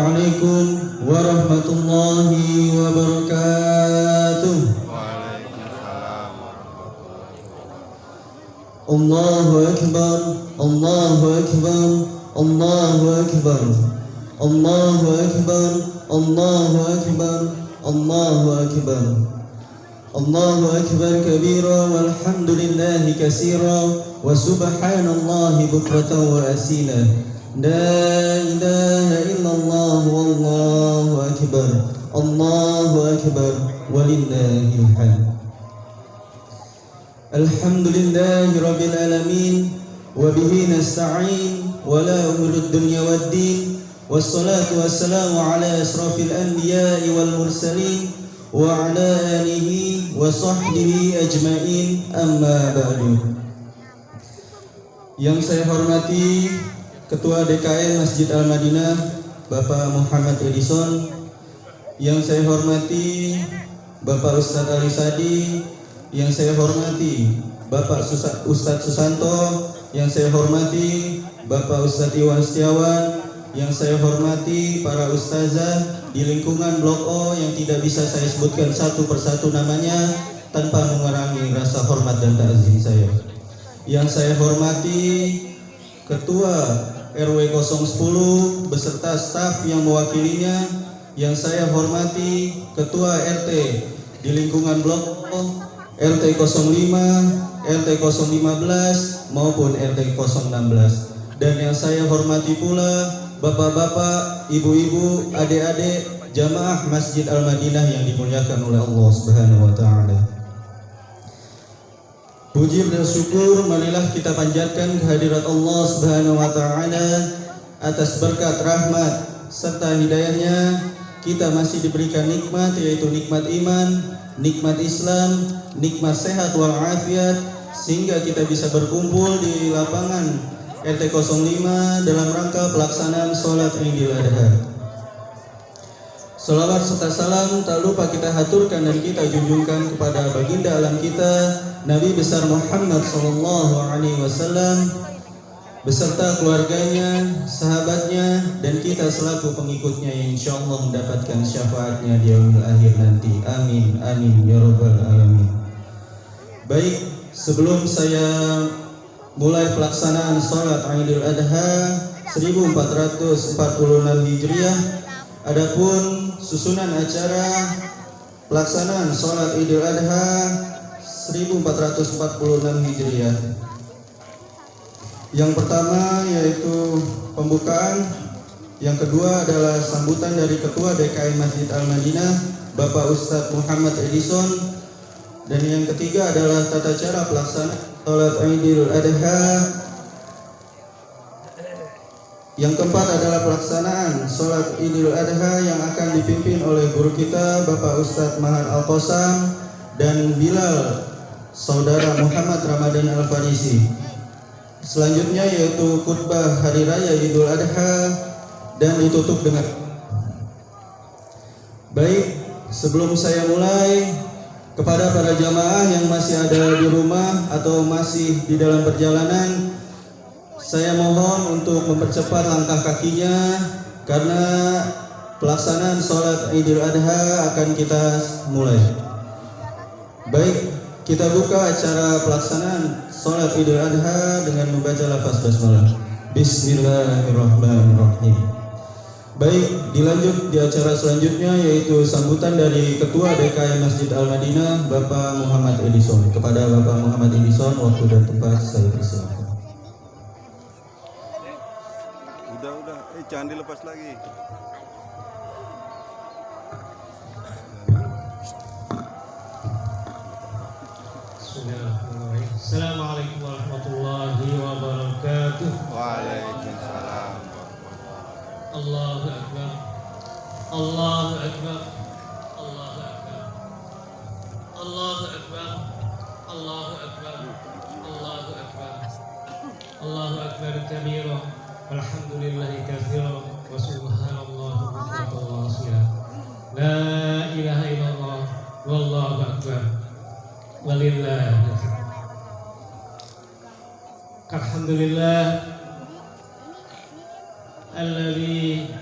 Assalamualaikum warahmatullahi wabarakatuh. Waalaikumsalam. Allahu Akbar, Allahu Akbar, Allahu Akbar, Allahu Akbar, Allahu Akbar, Allahu Akbar, Allahu Akbar kabira walhamdulillahi katsira wa subhanallahi bukratan wa asila. La ilaha illallah wallahu akbar, Allahu akbar walillahil hamd. Alhamdulillahi rabbil alamin wa bihi nasta'in wa la umurud dunya waddin wassalatu wassalamu ala asrafil anbiya'i wal mursalin wa ala alihi wa sahbihi ajma'in, amma ba'du. Yang saya hormati Ketua DKM Masjid Al-Madinah Bapak Muhammad Edison, yang saya hormati Bapak Ustadz Ali Sadi, yang saya hormati Bapak Ustadz Susanto, yang saya hormati Bapak Ustadz Iwan Setiawan, yang saya hormati para ustazah di lingkungan Blok O yang tidak bisa saya sebutkan satu persatu namanya tanpa mengurangi rasa hormat dan ta'zim saya. Yang saya hormati Ketua RW 010 beserta staf yang mewakilinya, yang saya hormati Ketua RT di lingkungan Blok O, RT 05, RT 015 maupun RT 016, dan yang saya hormati pula bapak-bapak, ibu-ibu, adik-adik jamaah Masjid Al-Madinah yang dimuliakan oleh Allah Subhanahu wa taala. Puji dan syukur marilah kita panjatkan kehadirat Allah Subhanahu wa taala atas berkat rahmat serta hidayahnya kita masih diberikan nikmat, yaitu nikmat iman, nikmat Islam, nikmat sehat wal afiat, sehingga kita bisa berkumpul di lapangan RT 05 dalam rangka pelaksanaan sholat Idul Adha. Salawat serta salam tak lupa kita haturkan dan kita junjungkan kepada baginda alam kita Nabi besar Muhammad SAW beserta keluarganya, sahabatnya, dan kita selaku pengikutnya yang insyaallah mendapatkan syafaatnya di yaumil akhir nanti. Amin, amin, ya rabbal alamin. Baik, sebelum saya mulai pelaksanaan sholat Idul Adha 1446 Hijriah, adapun susunan acara pelaksanaan sholat Idul Adha 1446 Hijriah. Yang pertama yaitu pembukaan, yang kedua adalah sambutan dari Ketua DKM Masjid Al-Madinah Bapak Ustadz Muhammad Edison, dan yang ketiga adalah tata cara pelaksanaan sholat Idul Adha. Yang keempat adalah pelaksanaan sholat Idul Adha yang akan dipimpin oleh guru kita Bapak Ustadz Mahar Al-Qasam dan Bilal Saudara Muhammad Ramadan Al-Farisi. Selanjutnya yaitu khutbah Hari Raya Idul Adha dan ditutup dengan baik. Sebelum saya mulai, kepada para jamaah yang masih ada di rumah atau masih di dalam perjalanan, saya mohon untuk mempercepat langkah kakinya karena pelaksanaan sholat Idul Adha akan kita mulai. Baik, kita buka acara pelaksanaan sholat Idul Adha dengan membaca lafaz basmalah. Bismillahirrahmanirrahim. Baik, dilanjut di acara selanjutnya yaitu sambutan dari Ketua DKM Masjid Al-Madinah Bapak Muhammad Edison. Kepada Bapak Muhammad Edison, waktu dan tempat saya persilakan. Udah, jangan dilepas lagi. Assalamualaikum warahmatullahi wabarakatuh. Waalaikumsalam. Allahu Akbar, Allahu Akbar, Allahu Akbar, Allahu Akbar, Allahu Akbar, Allahu Akbar, Allahu Akbar kabira, walhamdulillahi katsira, wa subhanallahi bukratan wa asila. La ilaha illallah, wallahu akbar, walillahil hamd. Alhamdulillah alladzi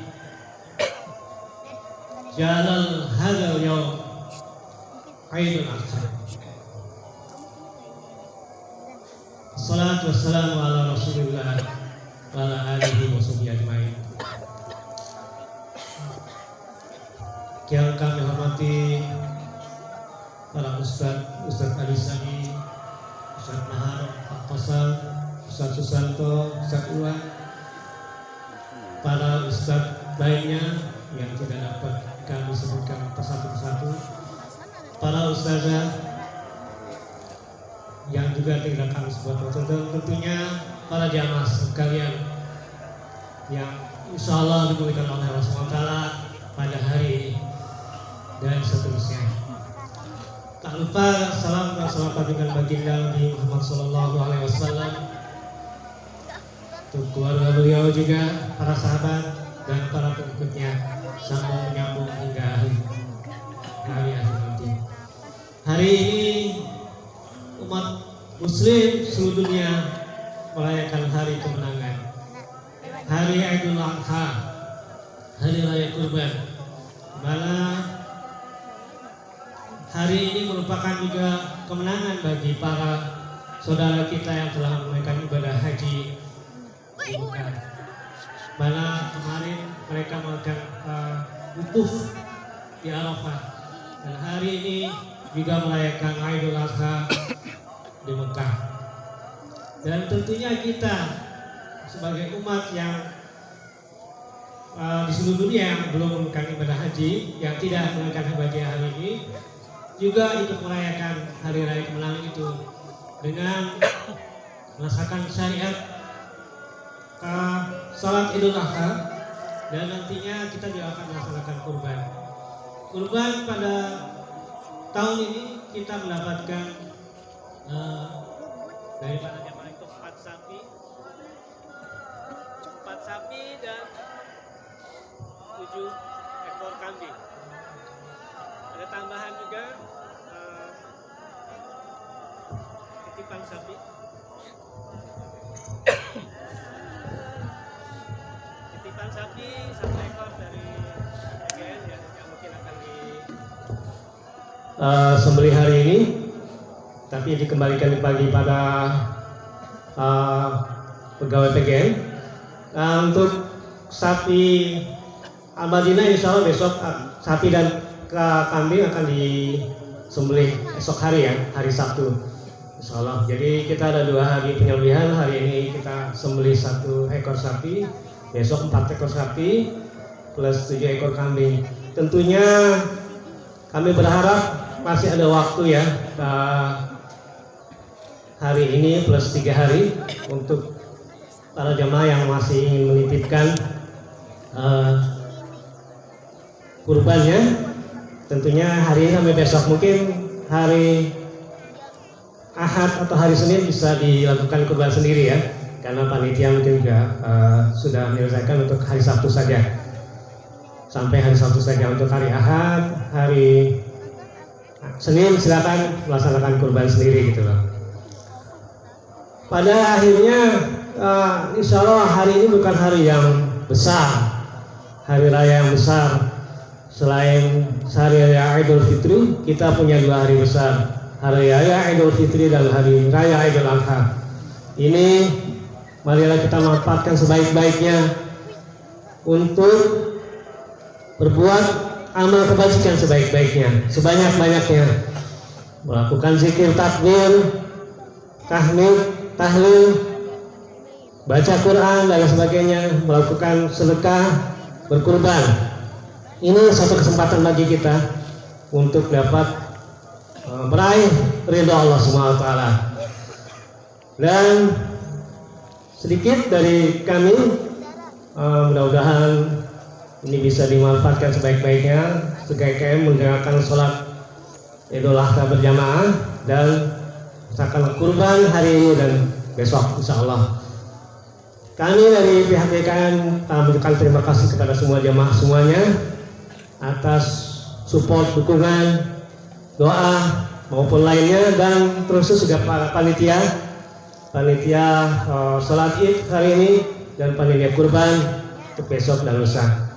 jalal hadzal yaum Aidul Adha. Assalatu wassalamu ala Rasulillah wa ala alihi wa sahbihi ajmain. Yang kami hormati para Ustaz Ali Sani, Ustaz Nahar, Pak Kosal, Ustaz Susanto, Ustaz Iwan, para Ustaz lainnya yang tidak dapat kami sebutkan persatu persatu, para Ustazah yang juga tidak kami sebut, dan tentunya para jamaah sekalian yang insya Allah dimuliakan oleh Allah SWT pada hari ini dan seterusnya. Tak lupa salam dan salawat dengan baginda Nabi Muhammad SAW, untuk keluarga beliau juga, para sahabat dan para pengikutnya, sampai menyambung hingga hari akhir nanti. Hari ini umat Muslim seluruh dunia merayakan hari kemenangan, hari Idul Adha, hari raya kurban, mana hari ini merupakan juga kemenangan bagi para saudara kita yang telah menunaikan ibadah haji di Mekah. Mana kemarin mereka melakukan wukuf di Arafah, dan hari ini juga merayakan Idul Adha di Mekah. Dan tentunya kita sebagai umat yang di seluruh dunia yang belum menunaikan ibadah haji, yang tidak menunaikan ibadah hari ini, juga ikut merayakan hari raya kemenangan itu dengan melaksanakan syariat salat Idul Adha, dan nantinya kita juga akan melaksanakan kurban. Kurban pada tahun ini kita mendapatkan daripada jamaah itu 4 sapi dan 7 ekor kambing. Ada tambahan juga titipan sapi, satu ekor dari PGN yang mungkin akan sembelih hari ini, tapi dikembalikan pagi pada pegawai PGN. Untuk sapi Al-Madinah insya Allah besok sapi dan kambing akan disembelih esok hari ya, hari Sabtu insya Allah. Jadi kita ada 2 hari penyembelihan. Hari ini kita sembelih 1 ekor sapi, besok 4 ekor sapi plus 7 ekor kambing. Tentunya kami berharap masih ada waktu ya, hari ini plus 3 hari untuk para jamaah yang masih ingin menitipkan kurbannya. Tentunya hari ini sampai besok, mungkin hari Ahad atau hari Senin bisa dilakukan kurban sendiri ya, karena panitia mungkin juga sudah menyelesaikan untuk hari Sabtu saja, sampai hari Sabtu saja. Untuk hari Ahad, hari Senin silakan melaksanakan kurban sendiri gitu loh. Pada akhirnya insya Allah hari ini bukan hari yang besar, hari raya yang besar. Selain hari raya Idul Fitri, kita punya 2 hari besar, hari raya Idul Fitri dan hari raya Idul Adha. Ini marilah kita manfaatkan sebaik-baiknya untuk berbuat amal kebajikan sebaik-baiknya, sebanyak-banyaknya, melakukan zikir takbir, tahmid, tahlil, baca Quran dan sebagainya, melakukan sedekah, berkurban. Ini satu kesempatan bagi kita untuk dapat meraih ridho Allah SWT. Dan sedikit dari kami, mudah-mudahan ini bisa dimanfaatkan sebaik-baiknya. Sebaik-baiknya menjalankan sholat Idul Adha berjamaah dan misalkan kurban hari ini dan besok insya Allah. Kami dari pihak DKM mengucapkan terima kasih kepada semua jamaah semuanya atas support, dukungan, doa maupun lainnya, dan terus juga para panitia sholat Id hari ini dan panitia kurban untuk besok dan lusa.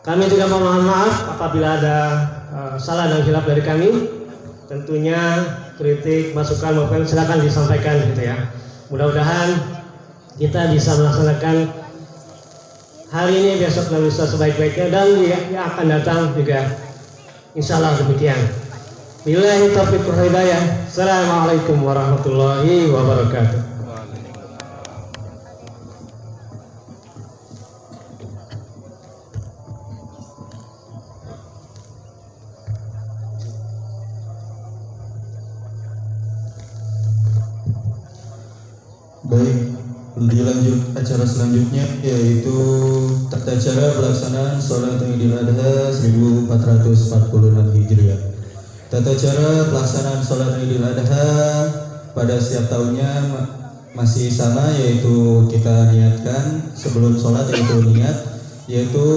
Kami juga memohon maaf apabila ada salah dan khilaf dari kami. Tentunya kritik, masukan maupun silakan disampaikan gitu ya. Mudah-mudahan kita bisa melaksanakan hari ini, besok dan lusa sebaik-baiknya, dan yang akan datang juga insya Allah demikian. Billahi taufiq wal hidayah. Assalamualaikum warahmatullahi wabarakatuh. Baik, dilanjut acara selanjutnya yaitu tata cara pelaksanaan sholat Idul Adha 1446 Hijriah. Tata cara pelaksanaan sholat Idul Adha pada setiap tahunnya masih sama, yaitu kita niatkan sebelum sholat, yaitu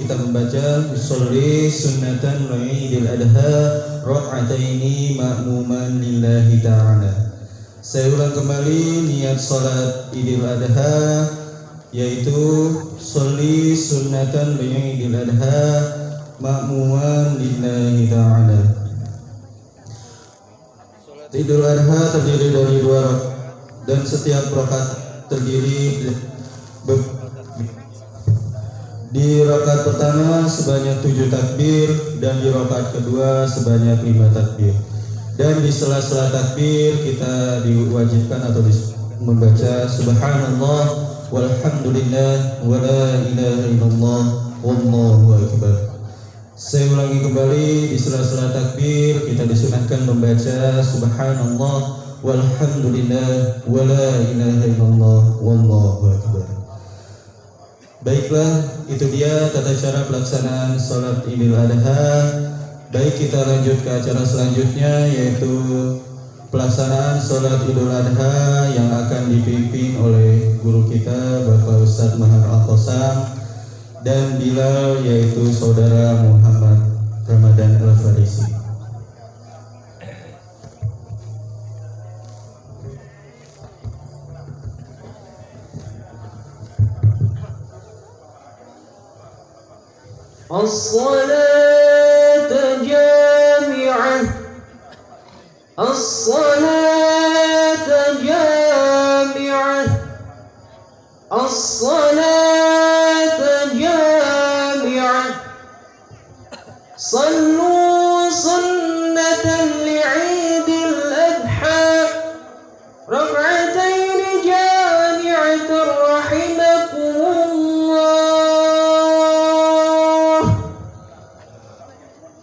kita membaca sholli sunnatan Idul Adha raka'ataini ma'muman lillahi ta'ala. Saya ulang kembali, niat sholat Idul Adha yaitu sholli sunnatan Idul Adha ma'muman lillahi ta'ala. Idul Adha terdiri dari 2 rakaat dan setiap rakaat terdiri di rakaat pertama sebanyak 7 takbir dan di rakaat kedua sebanyak 5 takbir. Dan di sela-sela takbir kita diwajibkan atau membaca subhanallah walhamdulillah wala ilaha illallah wallahu akbar. Saya ulangi kembali, di sela-sela takbir kita disunahkan membaca subhanallah walhamdulillah wala ilaha illallah wallahu akbar. Baiklah, itu dia tata cara pelaksanaan sholat Idul Adha. Baik, kita lanjut ke acara selanjutnya, yaitu pelaksanaan sholat Idul Adha yang akan dipimpin oleh guru kita Bapak Ustadz Mahar Al-Qasam dan Bilal, yaitu Saudara Muhammad Ramadan Al-Farisi. الصلاة جامعة الصلاة جامعة الصلاة جامعة صلوا سنة لعيد الأضحى ركعتين جامعة رحمكم الله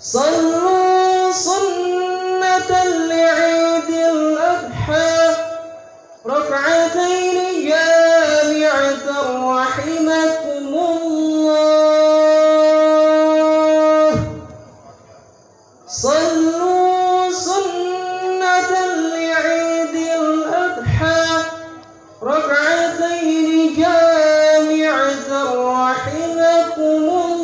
صلوا سنة لعيد الأضحى ركعتين جامعة رحمكم الله صلوا سنة لعيد الأضحى ركعتين جامعة رحمكم الله.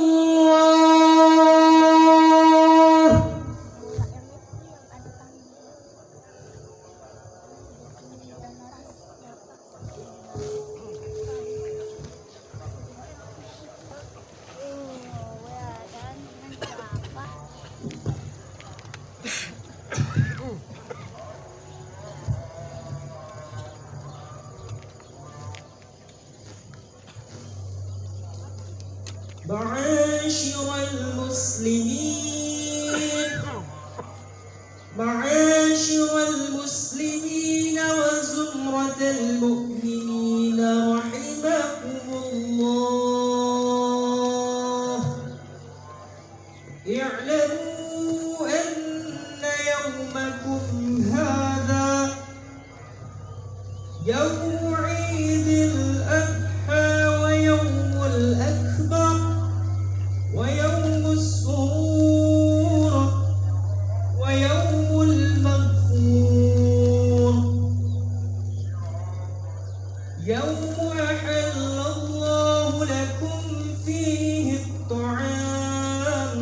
معاشر المسلمين معاشر المسلمين وزمرة المؤمنين رحمكم الله اعلموا أن يومكم هذا يوم عيد الأضحى ويوم الأكبر ويوم السرور ويوم المغفور يوم أحل الله لكم فيه الطعام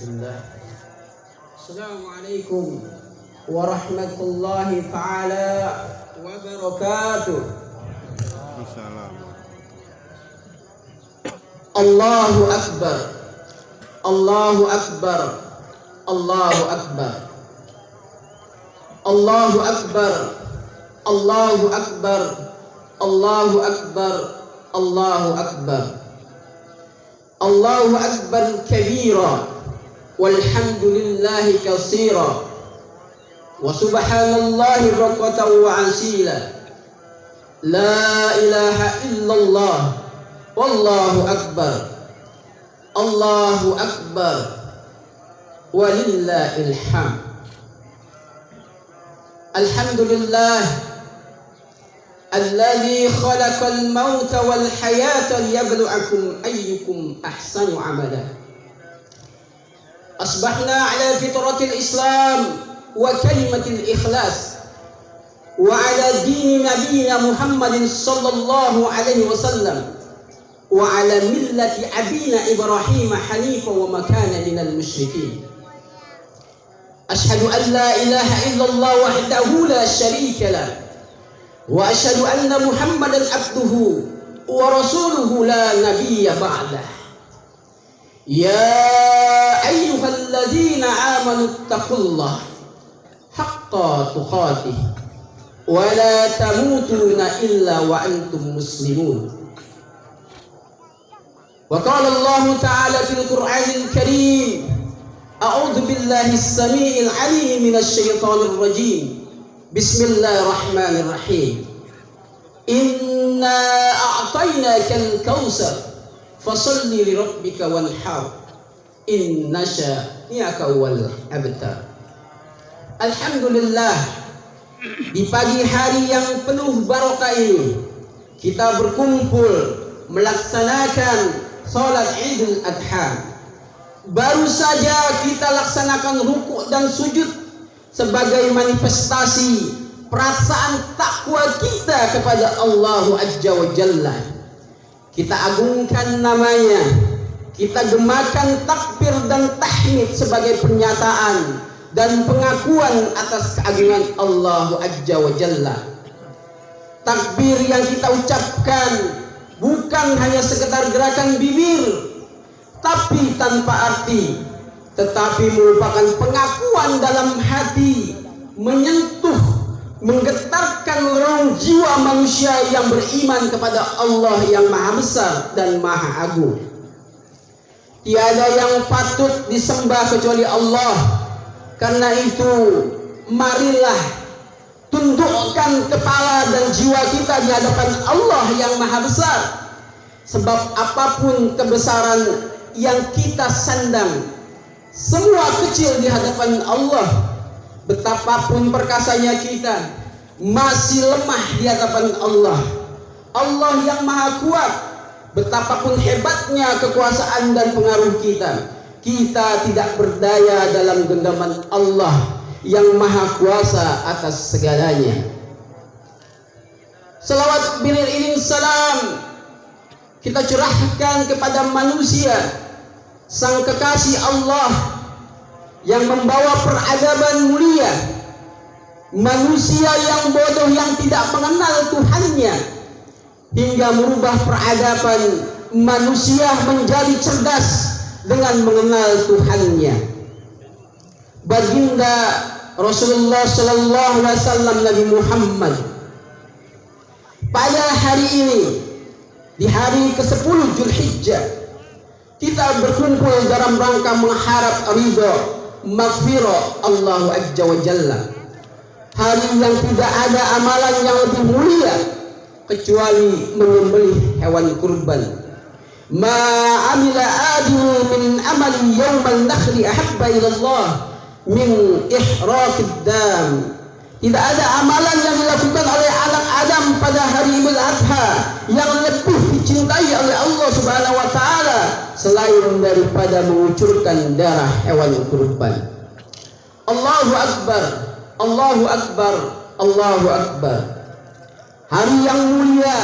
Bismillah. Assalamualaikum warahmatullahi ta'ala wabarakatuh. Salam. Allahu Akbar. Allahu Akbar. Allahu Akbar. Allahu Akbar. Allahu Akbar. Allahu Akbar. Allahu Akbar. Allahu Akbar kabira walhamdulillahi katsira wa subhanallahi bukratan wa asila. La ilaha illallah wallahu akbar. Allahu akbar walillahil hamd. Alhamdulillah alladzi khalaqal mauta wal hayata liyabluwakum ayyukum ahsanu amala. Asbahna ala fitratil Islam wa kalimatil ikhlas wa ala dini nabiyina Muhammadin sallallahu alaihi wasallam wa ala millati abina Ibrahim hanifa wa makana minal musyrikin. Ashhadu an la ilaha illallah wahdahu la syarika lah wa ashhadu anna Muhammadan abduhu wa rasuluhu la nabiyya ba'dah. Ya ayyuhalladzina amanu taqullaha haqqa tuqatih wa la tamutunna illa wa antum muslimun. Wa qala Allah ta'ala fil Qur'anil Karim, a'udzu billahi as-sami'il 'alim minasy syaithanir rajim. Bismillahirrahmanirrahim. Inna a'tainakal kautsar fasalli li rabbika wanhar inna syani'aka wal abtar. Alhamdulillah, di pagi hari yang penuh barokah ini kita berkumpul melaksanakan salat Idul Adha. Baru saja kita laksanakan rukuk dan sujud sebagai manifestasi perasaan takwa kita kepada Allah Azza wa Jalla. Kita agungkan namanya, kita gemakan takbir dan tahmid sebagai pernyataan dan pengakuan atas keagungan Allah Azza wa Jalla. Takbir yang kita ucapkan bukan hanya sekedar gerakan bibir tapi tanpa arti, tetapi merupakan pengakuan dalam hati, menyentuh, menggetarkan relung jiwa manusia yang beriman kepada Allah yang Maha Besar dan Maha Agung. Tiada yang patut disembah kecuali Allah. Karena itu, marilah tundukkan kepala dan jiwa kita di hadapan Allah yang Maha Besar. Sebab apapun kebesaran yang kita sandang, semua kecil di hadapan Allah. Betapapun perkasanya kita, masih lemah di hadapan Allah. Allah yang Maha Kuat, betapapun hebatnya kekuasaan dan pengaruh kita, kita tidak berdaya dalam genggaman Allah yang Maha Kuasa atas segalanya. Salawat biriring salam kita curahkan kepada manusia, sang kekasih Allah yang membawa peradaban mulia, manusia yang bodoh yang tidak mengenal Tuhannya, hingga merubah peradaban manusia menjadi cerdas dengan mengenal Tuhannya. Baginda Rasulullah sallallahu alaihi wasallam Nabi Muhammad pada hari ini, di hari ke-10 Zulhijjah, kita berkumpul dalam rangka mengharap ridha maghfirah Allah Azza wa Jalla. Hari yang tidak ada amalan yang lebih mulia kecuali menyembelih hewan kurban. Ma amila adu min amali yawmal nakhli ahabba ila Allah min ihraqid dam. Tidak ada amalan yang dilakukan oleh anak Adam pada hari Idul Adha yang lebih dicintai oleh Allah Subhanahu wa taala selain daripada mengucurkan darah hewan kurban. Allahu Akbar, Allahu Akbar, Allahu Akbar. Hari yang mulia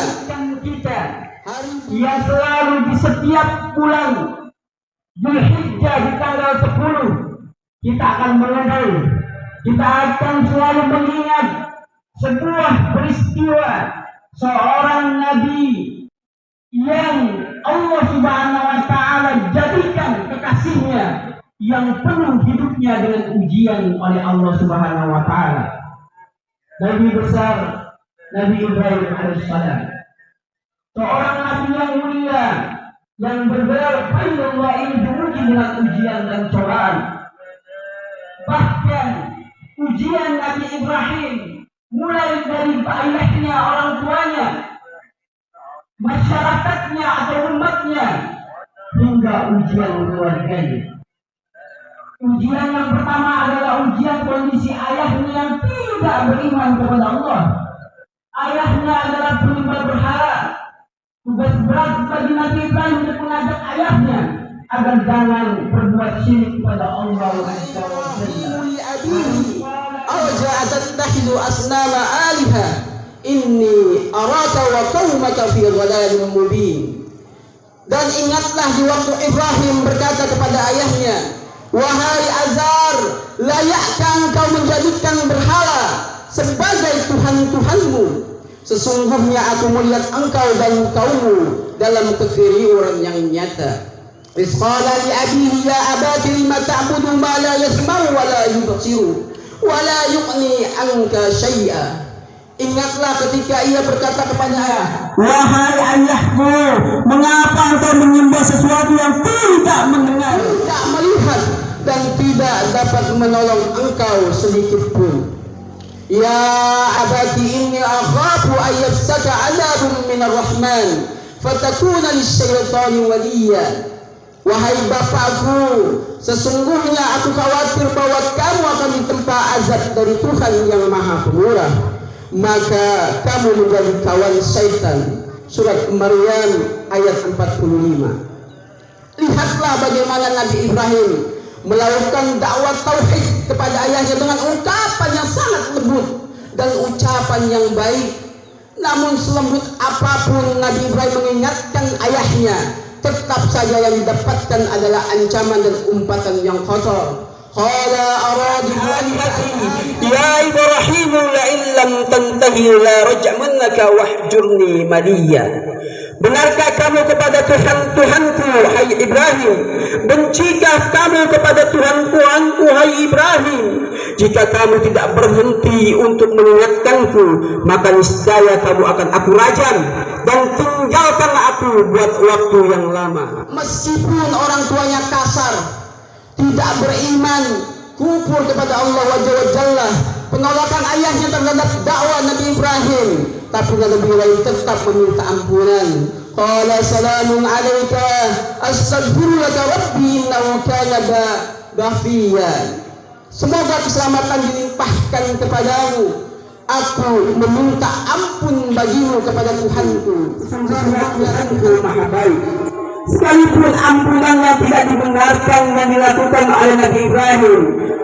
kita, hari yang selalu di setiap bulan Zulhijjah di tanggal 10 kita akan mengenal, kita akan selalu mengingat sebuah peristiwa seorang nabi yang Allah Subhanahu wa taala jadikan kekasihnya yang penuh hidupnya dengan ujian oleh Allah Subhanahu wa taala. Nabi besar Nabi Ibrahim alaihissalam, seorang nabi yang mulia yang bergerak Allah ini diuji dengan ujian dan cobaan. Bahkan ujian Nabi Ibrahim mulai dari ayahnya, orang tuanya, masyarakatnya atau umatnya, hingga ujian keluarganya. Ujian yang pertama adalah ujian kondisi ayahnya yang tidak beriman kepada Allah. Ayahnya adalah penyembah berhala. Tugas berat bagi Nabi Ibrahim untuk mengajak ayahnya agar jangan berbuat syirik kepada Allah Azza wa Jalla. Arja tattakhidhu asnama aliha inni araka wa qaumaka fi dhalalin mubin. Dan ingatlah di waktu Ibrahim berkata kepada ayahnya, wahai Azar, layakkah engkau menjadikan berhala sebagai Tuhan-Tuhanmu? Sesungguhnya aku melihat engkau dan kaummu dalam kekeliruan yang nyata. Isqala li abihi ya abati lima ta'budu ma la yasma'u wa la yubsiru wa la yughni anka syai'a. Ingatlah ketika ia berkata kepada wahai ayahku, mengapa engkau menyembah sesuatu yang tidak mendengar, tidak melihat, dan tidak dapat menolong engkau sedikit pun. Ya abati inni akhafu an yamsaka 'adzabun minar rahman fatakuna lisyaitani waliya. Wahai bapakku, sesungguhnya aku khawatir bahwa kamu akan ditempa azab dari Tuhan yang Maha Pemurah, maka kamu menjadi kawan syaitan. Surat Maryam ayat 45. Lihatlah bagaimana Nabi Ibrahim melakukan dakwah tauhid kepada ayahnya dengan ungkapan yang sangat lembut dan ucapan yang baik. Namun selembut apapun Nabi Ibrahim mengingatkan ayahnya, tetap saja yang didapatkan adalah ancaman dan umpatan yang kotor. Qala aradihu ya Ibrahim la in lam tantahi la raj'amannaka wahjurni maliya. Benarkah kamu kepada Tuhan-Tuhanku, hai Ibrahim? Bencikah kamu kepada Tuhan-Tuhanku, hai Ibrahim? Jika kamu tidak berhenti untuk mengingatkanku, maka niscaya kamu akan aku rajam, dan tinggalkanlah aku buat waktu yang lama. Meskipun orang tuanya kasar, tidak beriman, kufur kepada Allah wa Jalla, penolakan ayahnya terhadap dakwah Nabi Ibrahim, tapi Nabi Ibrahim tetap meminta ampunan. Qala salamun alaika astaghfirullaka rabbi innahu kana ghafiyya. Semoga keselamatan dilimpahkan kepadamu. Aku meminta ampun bagimu kepada Tuhanku. Sesungguhnya Tuhanku Maha Baik. Sekalipun ampunannya tidak dibenarkan dan dilakukan oleh Nabi Ibrahim,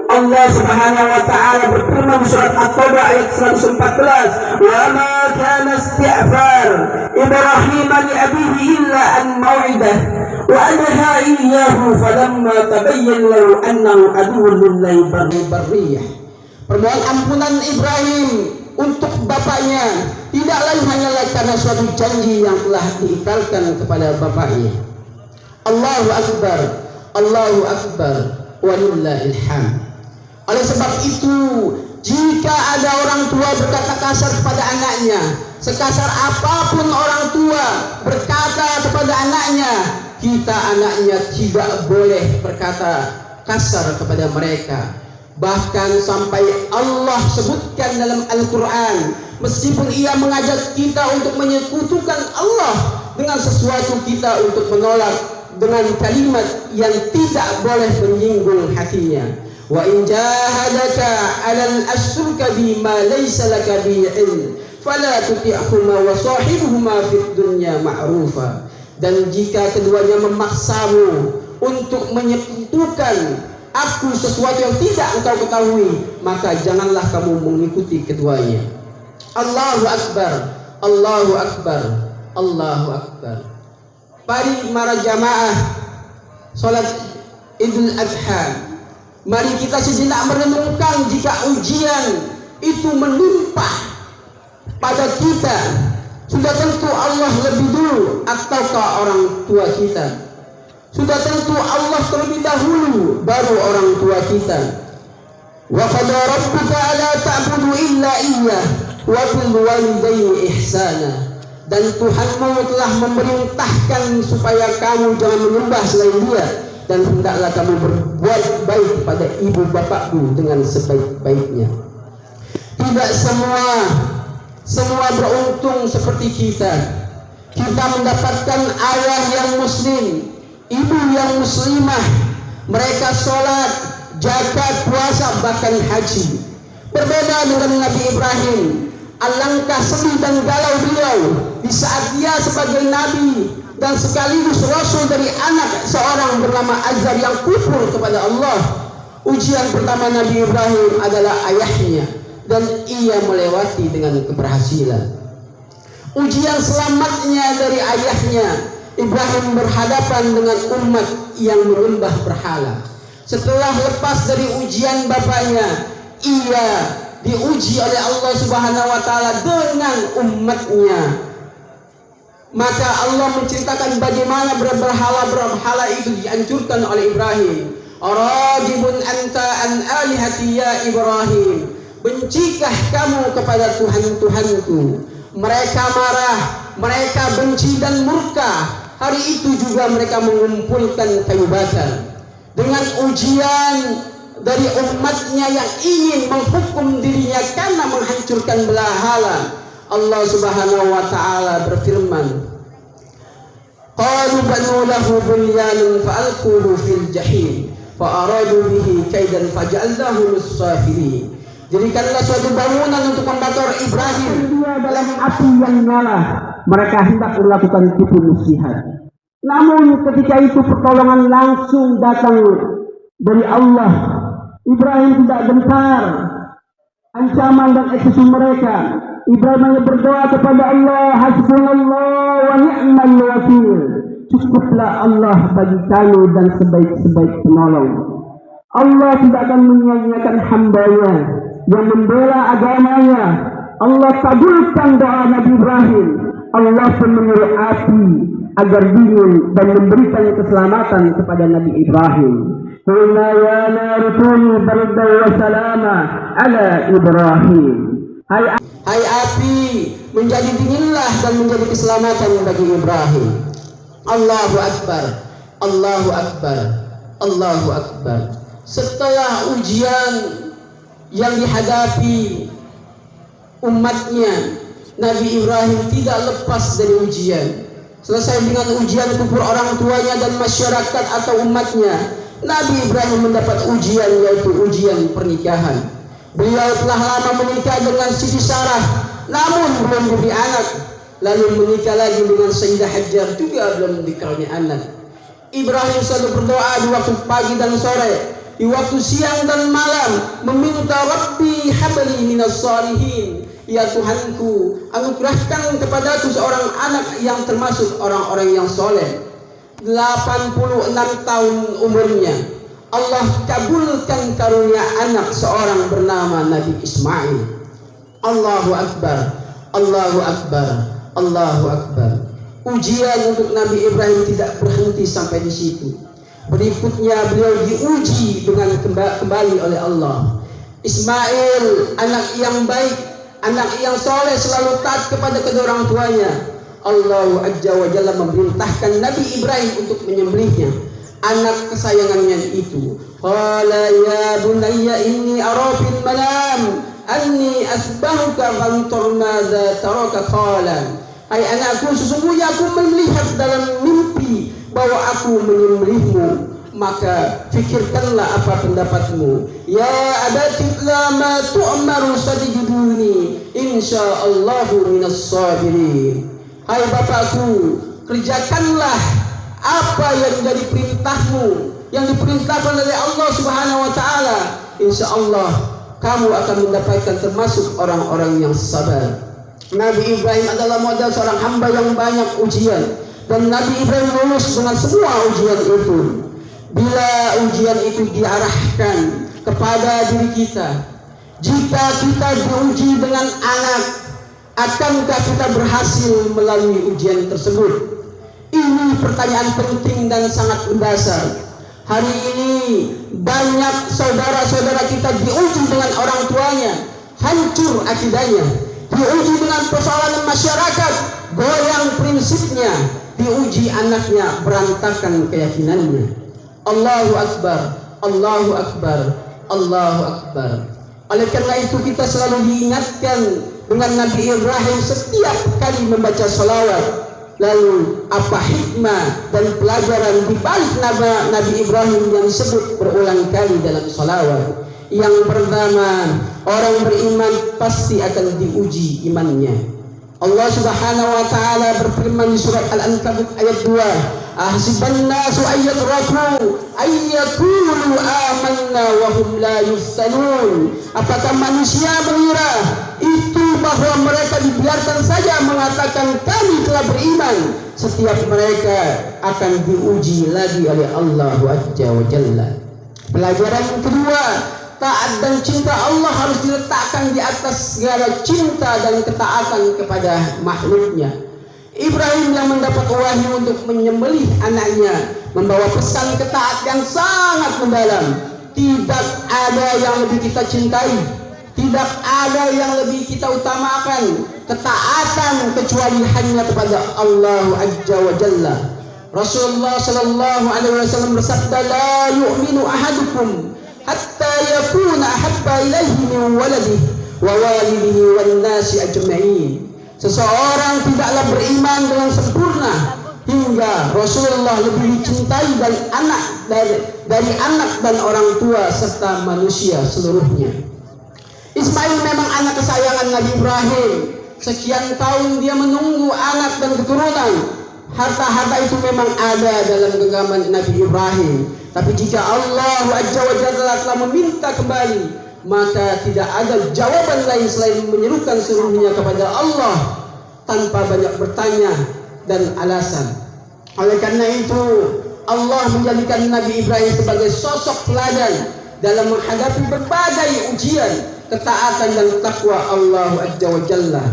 Allah Subhanahu wa taala berfirman surat At-Taubah ayat 114, "Wa ma kana istighfar Ibrahim li abihi illa an mau'idah wa anha iyyahu falamma tabayyana lahu annahu aduwwun lillahi barriyah." Permohonan ampunan Ibrahim untuk bapaknya tidak lain hanyalah karena suatu janji yang telah diikrarkan kepada bapaknya. Allahu Akbar, Allahu Akbar, walillahil hamd. Oleh sebab itu, jika ada orang tua berkata kasar kepada anaknya, sekasar apapun orang tua berkata kepada anaknya, kita anaknya tidak boleh berkata kasar kepada mereka. Bahkan sampai Allah sebutkan dalam Al-Quran, meskipun ia mengajak kita untuk menyekutukan Allah dengan sesuatu, kita untuk menolak dengan kalimat yang tidak boleh menyinggung hatinya. Wa in jahadaka 'alal asyruka bima laysa laka bihi 'ilm fala tuti'huma wa sahibuhuma fid dunya ma'rufa. Dan jika keduanya memaksamu untuk menyekutukan aku sesuatu yang tidak engkau ketahui, maka janganlah kamu mengikuti keduanya. Allahu Akbar, Allahu Akbar, Allahu Akbar. Mari para jamaah salat Idul Adha. Mari kita sejenak merenungkan jika ujian itu melimpah pada kita, sudah tentu Allah lebih dulu ataukah orang tua kita? Sudah tentu Allah terlebih dahulu baru orang tua kita. Wa qad rabbuka alla ta'budu illa iyyah wa bil walidayni ihsana. Dan Tuhanmu telah memerintahkan supaya kamu jangan menyembah selain Dia, dan hendaklah kamu berbuat baik kepada ibu bapakmu dengan sebaik-baiknya. Tidak semua beruntung seperti kita. Kita mendapatkan ayah yang muslim, ibu yang muslimah, mereka sholat, zakat, puasa, bahkan haji. Berbeda dengan Nabi Ibrahim. Alangkah sedih dan galau beliau di saat dia sebagai nabi dan sekaligus rasul dari anak seorang bernama Azar yang kufur kepada Allah. Ujian pertama Nabi Ibrahim adalah ayahnya, dan ia melewati dengan keberhasilan. Ujian selamatnya dari ayahnya, Ibrahim berhadapan dengan umat yang menyembah berhala. Setelah lepas dari ujian bapaknya, ia diuji oleh Allah Subhanahu wa taala dengan umatnya. Maka Allah menceritakan bagaimana berhala itu dihancurkan oleh Ibrahim. Aragibun anta an alihati ya Ibrahim. Bencikah kamu kepada Tuhan-Tuhanku? Mereka marah, mereka benci dan murka. Hari itu juga mereka mengumpulkan kayu bakar. Dengan ujian dari umatnya yang ingin menghukum dirinya karena menghancurkan berhala, Allah Subhanahu wa taala berfirman, qalu banu lahu bunyanan fa'alquhu fil jahim fa'aradu bihi kaidan faj'alnahu lis-safirin. Jadikanlah suatu bangunan untuk membakar Ibrahim dalam api yang nyala. Mereka hendak melakukan tipu muslihat. Namun ketika itu pertolongan langsung datang dari Allah. Ibrahim tidak gentar ancaman dan eksekusi mereka. Ibrahim hanya berdoa kepada Allah, hasbunallah wa ni'mal wakil. Cukuplah Allah bagi kami dan sebaik-sebaik penolong. Allah tidak akan menyia-nyiakan hamba-Nya yang membela agamanya. Allah kabulkan doa Nabi Ibrahim. Allah pun menyuruh api agar dingin dan memberikan keselamatan kepada Nabi Ibrahim. Qulna ya naru kuni bardan wa salama ala Ibrahim. Hai api, menjadi dinginlah dan menjadi keselamatan bagi Ibrahim. Allahu Akbar, Allahu Akbar, Allahu Akbar. Setelah ujian yang dihadapi umatnya, Nabi Ibrahim tidak lepas dari ujian. Selesai dengan ujian kufur orang tuanya dan masyarakat atau umatnya, Nabi Ibrahim mendapat ujian, yaitu ujian pernikahan. Beliau telah lama menikah dengan Siti Sarah, namun belum diberi anak. Lalu menikah lagi dengan Sayyidah Hajar, juga belum dikaruniai anak. Ibrahim selalu berdoa di waktu pagi dan sore, di waktu siang dan malam, meminta Rabbi habli minas salihin. Ya Tuhanku, anugerahkan kepadaku seorang anak yang termasuk orang-orang yang soleh. 86 tahun umurnya, Allah kabulkan karunia anak seorang bernama Nabi Ismail. Allahu Akbar, Allahu Akbar, Allahu Akbar. Ujian untuk Nabi Ibrahim tidak berhenti sampai di situ. Berikutnya beliau diuji dengan kembali oleh Allah. Ismail, anak yang baik, anak yang soleh, selalu taat kepada kedua orang tuanya. Allah Azza wa Jalla memerintahkan Nabi Ibrahim untuk menyembelihnya, anak kesayangannya itu. Qala ya bunayya inni ara fil malam anni asbahuka fanzur madza taraka qala. Hai anakku, sesungguhnya aku melihat dalam mimpi bahwa aku menyembelihmu, maka fikirkanlah apa pendapatmu. Ya abati lama tu'maru sajiduni insyaallahu minas sabirin. Hai bapakku, kerjakanlah apa yang menjadi perintahmu, yang diperintahkan oleh Allah Subhanahu wa taala. Insyaallah kamu akan mendapatkan termasuk orang-orang yang sabar. Nabi Ibrahim adalah model seorang hamba yang banyak ujian, dan Nabi Ibrahim lulus dengan semua ujian itu. Bila ujian itu diarahkan kepada diri kita, jika kita diuji dengan anak, akankah kita berhasil melalui ujian tersebut? Ini pertanyaan penting dan sangat mendasar. Hari ini banyak saudara-saudara kita diuji dengan orang tuanya, hancur akidahnya. Diuji dengan persoalan masyarakat, goyang prinsipnya. Diuji anaknya, berantakan keyakinannya. Allahu Akbar, Allahu Akbar, Allahu Akbar. Oleh karena itu kita selalu diingatkan dengan Nabi Ibrahim setiap kali membaca salawat. Lalu apa hikmah dan pelajaran di balik nama Nabi Ibrahim yang disebut berulang kali dalam salawat? Yang pertama, orang beriman pasti akan diuji imannya. Allah Subhanahu wa taala berfirman di surat Al-Ankabut ayat 2, ahsiban nasu ayyatraku ayyakulu amanna wa hum la yuftanun. Apakah manusia mengira itu bahwa mereka dibiarkan saja mengatakan kami telah beriman, setiap mereka akan diuji lagi oleh Allah Azza wa Jalla. Pelajaran kedua, taat dan cinta Allah harus diletakkan di atas segala cinta dan ketaatan kepada makhluknya. Ibrahim yang mendapat wahyu untuk menyembelih anaknya membawa pesan ketaatan yang sangat mendalam. Tidak ada yang lebih kita cintai, tidak ada yang lebih kita utamakan ketaatan kecuali hanya kepada Allah Azza wa Jalla. Rasulullah sallallahu alaihi wasallam bersabda, la yu'minu ahadukum hatta yakuna ahabba ilaihi min waladihi wa walidihi wan nasi ajma'in. Seseorang tidaklah beriman dengan sempurna hingga Rasulullah lebih dicintai dari anak dan orang tua serta manusia seluruhnya. Ismail memang anak kesayangan Nabi Ibrahim. Sekian tahun dia menunggu anak dan keturunan. Harta-harta itu memang ada dalam genggaman Nabi Ibrahim. Tapi jika Allah Azza wa Jalla telah meminta kembali, maka tidak ada jawaban lain selain menyerukan seluruhnya kepada Allah tanpa banyak bertanya dan alasan. Oleh karena itu, Allah menjadikan Nabi Ibrahim sebagai sosok teladan dalam menghadapi berbagai ujian, ketaatan dan takwa Allah Azza wa Jalla.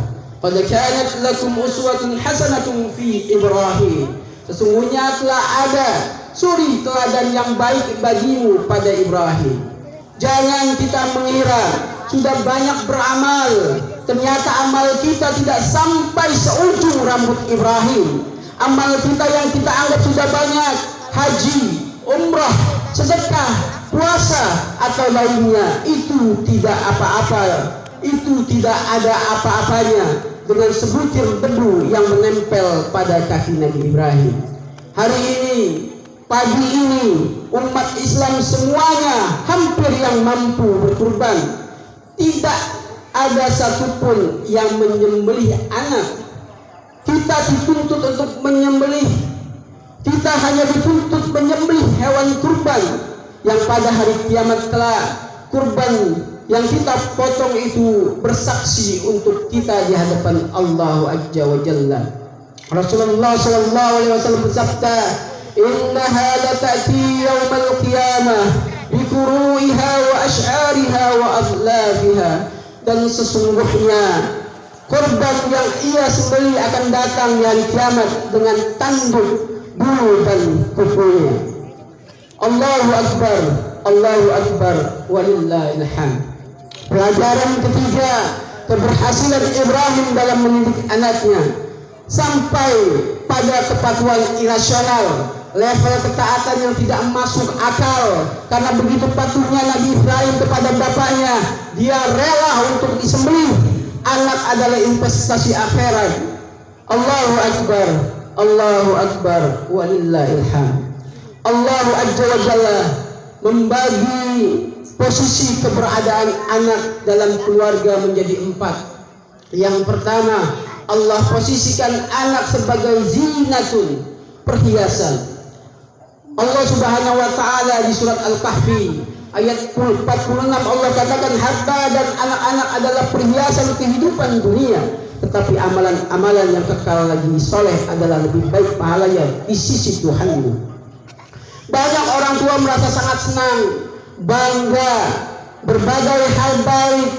Qad kanat lakum uswatun hasanatun fi Ibrahim. Sesungguhnya telah ada suri teladan yang baik bagimu pada Ibrahim. Jangan kita mengira sudah banyak beramal, ternyata amal kita tidak sampai seujung rambut Ibrahim. Amal kita yang kita anggap sudah banyak, haji, umrah, sedekah, puasa atau lainnya, itu tidak apa-apa. Itu tidak ada apa-apanya dengan sebutir debu yang menempel pada kaki Nabi Ibrahim. Hari ini, pagi ini, umat Islam semuanya hampir yang mampu berkurban. Tidak ada satupun yang menyembelih anak. Kita dituntut untuk menyembelih. Kita hanya dituntut menyembelih hewan kurban yang pada hari kiamat kelak kurban yang kita potong itu bersaksi untuk kita di hadapan Allah Azza wa Jalla. Rasulullah sallallahu alaihi wasallam bersabda, innaha la ta'ti yaumal qiyamah bi kuru'iha wa ash'ariha wa adlafiha. Dan sesungguhnya korban yang ia sembelih akan datang di hari kiamat dengan tanduk, bulu dan kukunya. Allahu Akbar, Allahu Akbar, walillahil hamd. Pelajaran ketiga, keberhasilan Ibrahim dalam mendidik anaknya sampai pada kepatuhan irasional, level ketaatan yang tidak masuk akal. Karena begitu patuhnya Nabi Ibrahim kepada bapaknya, dia rela untuk disembelih. Anak adalah investasi akhirat. Allahu Akbar, Allahu Akbar, walillahil hamd. Allah Azza wa Jalla membagi posisi keberadaan anak dalam keluarga menjadi 4. Yang pertama, Allah posisikan anak sebagai zinatun, perhiasan. Allah Subhanahu wa taala di surat Al-Kahfi ayat 46 Allah katakan, harta dan anak-anak adalah perhiasan kehidupan dunia, tetapi amalan-amalan yang kekal lagi soleh adalah lebih baik pahalanya di sisi Tuhanmu. Banyak orang tua merasa sangat senang, bangga, berbagai hal baik,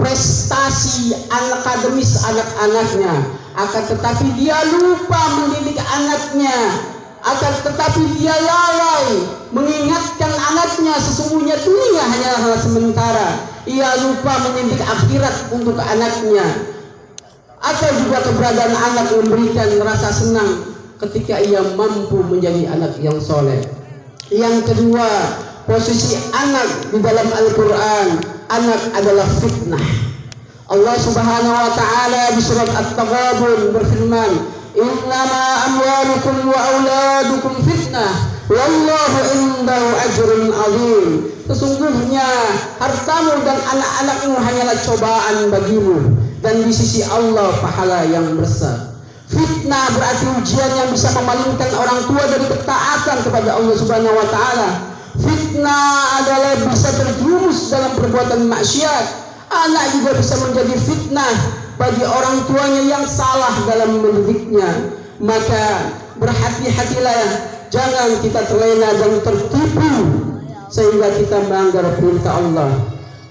prestasi akademis anak-anaknya. Akan tetapi dia lupa mendidik anaknya. Akan tetapi dia lalai mengingatkan anaknya sesungguhnya dunia hanyalah hal sementara. Ia lupa mendidik akhirat untuk anaknya. Atau juga keberadaan anak memberikan rasa senang ketika ia mampu menjadi anak yang soleh. Yang kedua, posisi anak di dalam Al-Quran, anak adalah fitnah. Allah Subhanahu wa taala di surat At-Taghabun berfirman, "Innama amwalukum wa auladukum fitnah, wallahu indahu ajrun 'azim." Sesungguhnya hartamu dan anak-anakmu hanyalah cobaan bagimu, dan di sisi Allah pahala yang besar. Fitnah berarti ujian yang bisa memalingkan orang tua dari ketaatan kepada Allah Subhanahu wa taala. Fitnah adalah bisa terjerumus dalam perbuatan maksiat. Anak juga bisa menjadi fitnah bagi orang tuanya yang salah dalam mendidiknya. Maka berhati-hatilah, jangan kita terlena dan tertipu sehingga kita melanggar perintah Allah.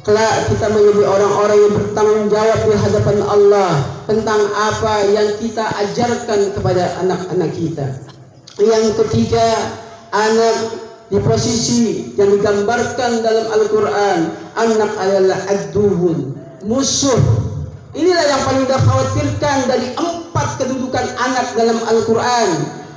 Kelak kita menjadi orang-orang yang bertanggung jawab di hadapan Allah tentang apa yang kita ajarkan kepada anak-anak kita. Yang ketiga, anak di posisi yang digambarkan dalam Al-Quran, anak adalah ad-duhun, musuh. Inilah yang paling dikhawatirkan dari 4 kedudukan anak dalam Al-Quran.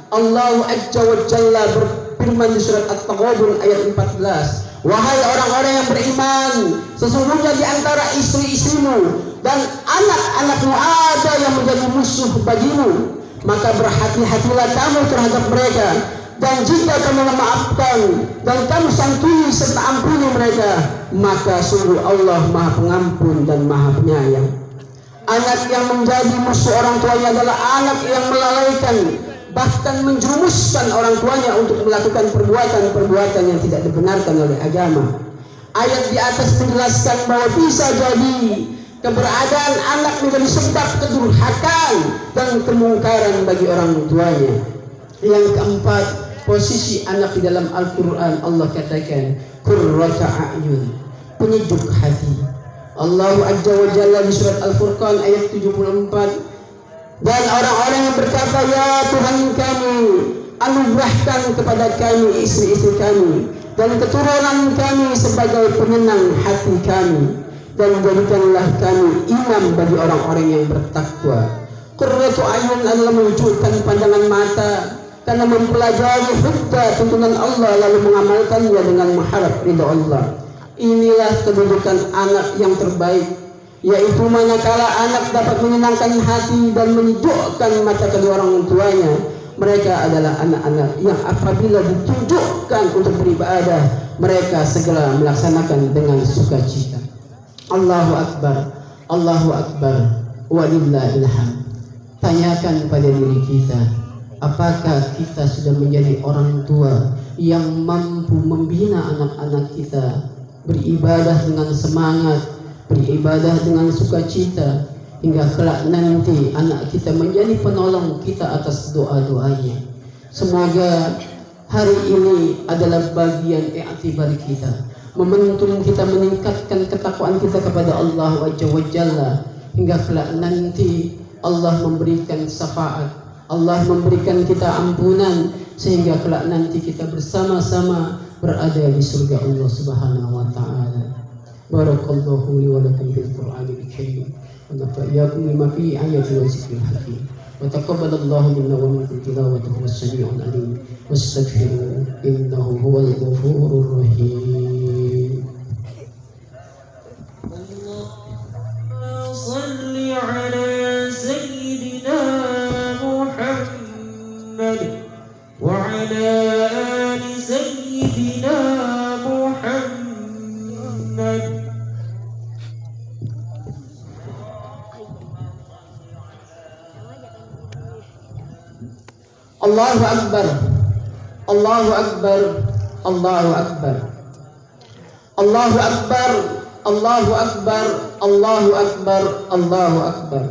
Allah Azza wa Jalla berfirman di surat At-Taghabun ayat 14, "Wahai orang-orang yang beriman, sesungguhnya di antara istri-istrimu dan anak-anakmu ada yang menjadi musuh bagimu, maka berhati-hatilah kamu terhadap mereka. Dan jika kamu memaafkan dan kamu santuni serta ampuni mereka, maka sungguh Allah Maha Pengampun dan Maha Penyayang." Anak yang menjadi musuh orang tuanya adalah anak yang melalaikan, bahkan menjerumuskan orang tuanya untuk melakukan perbuatan-perbuatan yang tidak dibenarkan oleh agama. Ayat di atas menjelaskan bahwa bisa jadi keberadaan anak menjadi sebab kedurhakaan dan kemungkaran bagi orang tuanya. Yang keempat, posisi anak di dalam Al-Quran, Allah katakan qurrata a'yun, penyejuk hati. Allah Azza wa Jalla di surat Al-Furqan ayat 74, "Dan orang-orang yang berkata, ya Tuhan kami, anugerahkan kepada kami istri-istri kami dan keturunan kami sebagai penyenang hati kami, dan jadikanlah kami imam bagi orang-orang yang bertakwa." Qurratu a'yun adalah menunjukkan pandangan mata karena mempelajari hujjah tuntunan Allah lalu mengamalkannya dengan mengharap ridha Allah. Inilah kedudukan anak yang terbaik, yaitu manakala anak dapat menyenangkan hati dan menyejukkan mata kedua orang tuanya. Mereka adalah anak-anak yang apabila ditunjukkan untuk beribadah, mereka segera melaksanakan dengan sukacita. Allahu Akbar, Allahu Akbar, walillahil hamd. Tanyakan pada diri kita, apakah kita sudah menjadi orang tua yang mampu membina anak-anak kita beribadah dengan semangat, beribadah dengan sukacita, hingga kelak nanti anak kita menjadi penolong kita atas doa-doanya. Semoga hari ini adalah bagian i'tibar kita, momentum kita meningkatkan ketakwaan kita kepada Allah Azza wa Jalla, hingga kelak nanti Allah memberikan syafaat, Allah memberikan kita ampunan, sehingga kelak nanti kita bersama-sama berada di surga Allah Subhanahu wa taala. Barakallahu li wa lakum bil Qur'anil Karim wa nafa'akum bima fihi ayatin wa zikril hakim. Wa taqabbalallahu minna wa minkum tilawatahu was-sami'ul 'alim. Wastaghfiru innahu huwal ghafurur rahim. Allahumma shalli 'ala sayyidina Muhammad wa 'ala ali sayyidina Muhammad. Allahu Akbar, Allahu Akbar, Allahu Akbar, Allahu Akbar, Allahu Akbar, Allahu Akbar, Allahu Akbar,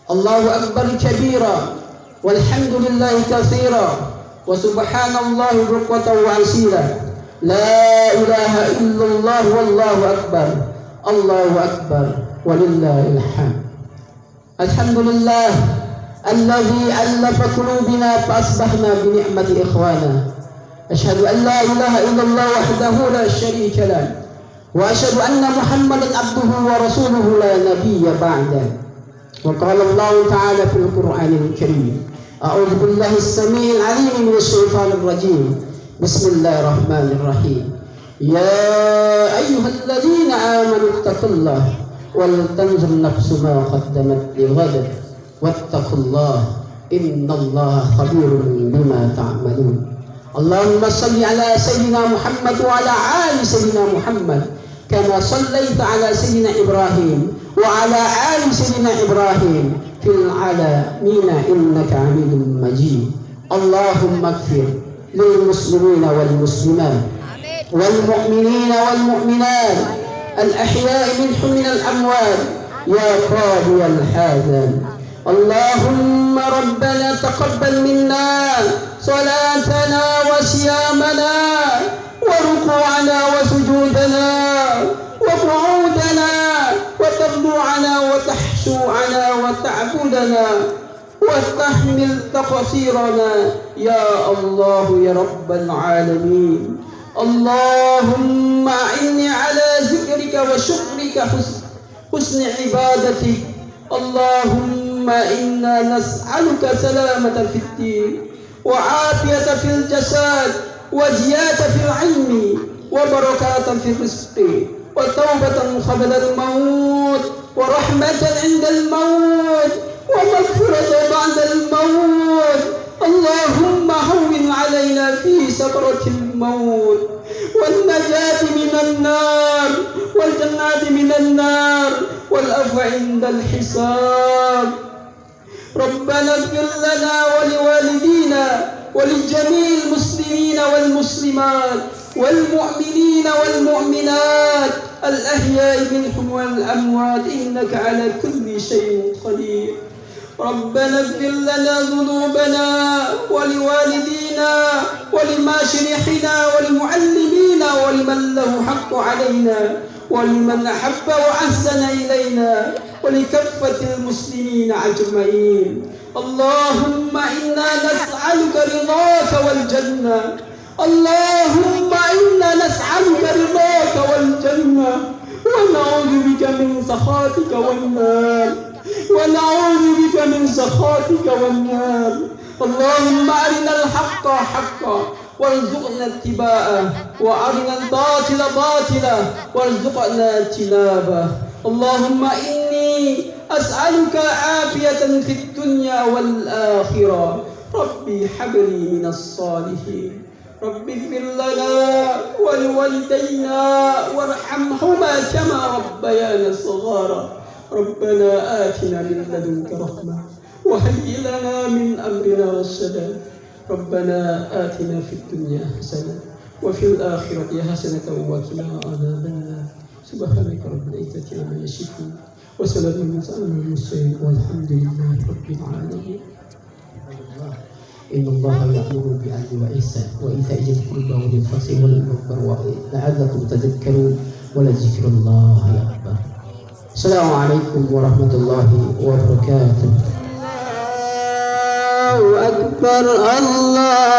Allahu Akbar kabira, walhamdulillahi katsira, wa subhanallah bukratan wa asila. La ilaha illallah wallahu akbar. Allahu akbar walillahil hamd. Alhamdulillah alladhi allafa qulubina fa asbahna bi ni'mati ikhwana. Ashhadu an la ilaha illallah wahdahu la syarika lah. Wa ashhadu anna Muhammadan abduhu wa rasuluhu la nabiyya ba'da. Wa qala Allah ta'ala fil Qur'anil Karim. A'udzu billahi as-sami'il 'alim minasy syaithanir rajim. Bismillahirrahmanirrahim. Ya ayyuhalladzina amanu taqullaha wal tanzur nafsu ma qaddamat lighad wattaqullaha innallaha khabirun bima ta'malun. Allahumma salli ala sayyidina Muhammad wa ala ali sayyidina Muhammad kama sallaita ala sayyidina Ibrahim wa ala ali sayyidina Ibrahim fil alamin innaka Hamidum Majid. Allahumma ighfir lil muslimina wal muslimat wal mu'minina wal mu'minat الأحياء منهم من الأموات يا قاضي الحاجات. اللهم ربنا تقبل منا صلاتنا وصيامنا وركوعنا وسجودنا وقعودنا وتضرعنا وتحشوعنا وتعبدنا واستحمل تقصيرنا يا الله يا رب العالمين. اللهم أعني على ذكرك وشكرك حسن عبادتك. اللهم إنا نسألك سلامة في الدين وعافية في الجسد وزيادة في العلم وبركات في الرزق وتوبة قبل الموت ورحمة عند الموت ومغفرة بعد الموت. اللهم هون علينا في سكرة الموت والنجاة من النار والجنة من النار والعفو عند الحساب. ربنا اغفر لنا ولوالدينا ولجميع المسلمين والمسلمات والمؤمنين والمؤمنات الأحياء منهم والأموات إنك على كل شيء قدير. ربنا اغفر لنا ذنوبنا ولوالدينا ولمشايخنا ولمعلمينا ولمن له حق علينا ولمن أحب وأحسن إلينا ولكافة المسلمين أجمعين. اللهم إنا نسألك رضاك والجنة. اللهم إنا نسألك رضاك والجنة ونعوذ بك من سخطك والنار. ونعوذ بك من سخطك والنار. اللهم أرنا الحق حقا وارزقنا اتباعه وأرنا الباطل باطلا وارزقنا اجتنابه. اللهم إني أسألك عافية في الدنيا والآخرة. ربي هب لي من الصالحين. ربي اغفر لنا ولوالدينا وارحمهما كما ربيانا صغارا. ربنا آتنا من لدنك رحمة وهيئ لنا من أمرنا رشدا. ربنا آتنا في الدنيا حسنة وفي الآخرة حسنة وقنا عذاب النار. سبحانك رب العزة عما يصفون وسلام على المرسلين والحمد لله رب العالمين. إن الله يأمر بالعدل والإحسان وإيتاء ذي القربى واليتامى والقربى لعلكم تذكرون ولذكر الله أكبر. السلام عليكم ورحمة الله وبركاته. الله أكبر الله